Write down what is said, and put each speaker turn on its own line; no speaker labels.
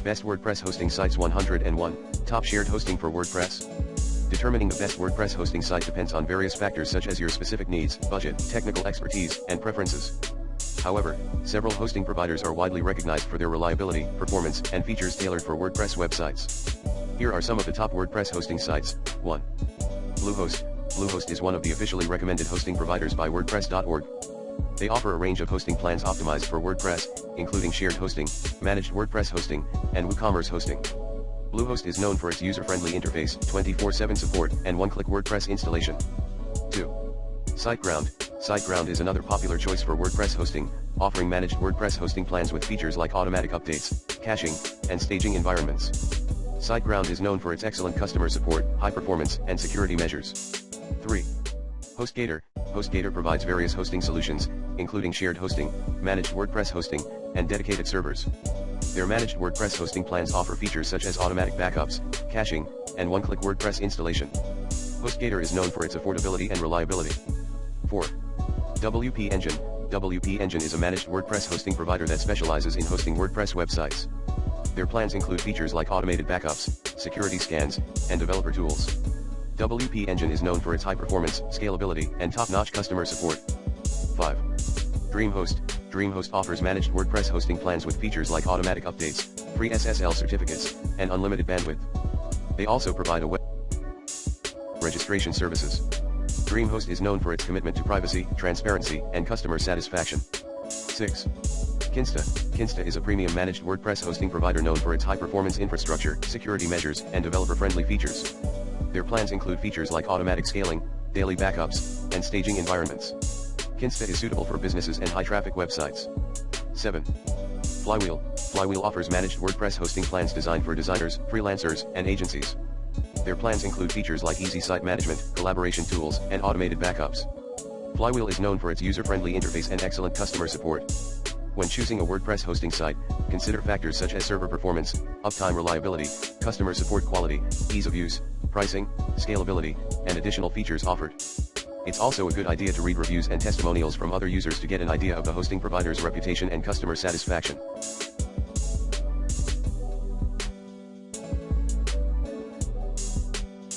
Best WordPress hosting sites 101. Top shared hosting for WordPress. Determining the best WordPress hosting site depends on various factors such as your specific needs, budget, technical expertise, and preferences. However, several hosting providers are widely recognized for their reliability, performance, and features tailored for WordPress websites. Here are some of the top WordPress hosting sites. 1. Bluehost. Bluehost is one of the officially recommended hosting providers by WordPress.org. They offer a range of hosting plans optimized for WordPress, including shared hosting, managed WordPress hosting, and WooCommerce hosting. Bluehost is known for its user-friendly interface, 24/7 support, and one-click WordPress installation. 2. SiteGround. SiteGround is another popular choice for WordPress hosting, offering managed WordPress hosting plans with features like automatic updates, caching, and staging environments. SiteGround is known for its excellent customer support, high performance, and security measures. 3. HostGator. HostGator provides various hosting solutions, including shared hosting, managed WordPress hosting, and dedicated servers. Their managed WordPress hosting plans offer features such as automatic backups, caching, and one-click WordPress installation. HostGator is known for its affordability and reliability. 4. WP Engine. WP Engine is a managed WordPress hosting provider that specializes in hosting WordPress websites. Their plans include features like automated backups, security scans, and developer tools. WP Engine is known for its high performance, scalability, and top-notch customer support. 5. DreamHost. DreamHost offers managed WordPress hosting plans with features like automatic updates, free SSL certificates, and unlimited bandwidth. They also provide a web registration services. DreamHost is known for its commitment to privacy, transparency, and customer satisfaction. 6. Kinsta. Kinsta is a premium managed WordPress hosting provider known for its high-performance infrastructure, security measures, and developer-friendly features. Their plans include features like automatic scaling, daily backups, and staging environments. Kinsta is suitable for businesses and high-traffic websites. 7. Flywheel. Flywheel offers managed WordPress hosting plans designed for designers, freelancers, and agencies. Their plans include features like easy site management, collaboration tools, and automated backups. Flywheel is known for its user-friendly interface and excellent customer support. When choosing a WordPress hosting site, consider factors such as server performance, uptime reliability, customer support quality, ease of use, pricing, scalability, and additional features offered. It's also a good idea to read reviews and testimonials from other users to get an idea of the hosting provider's reputation and customer satisfaction.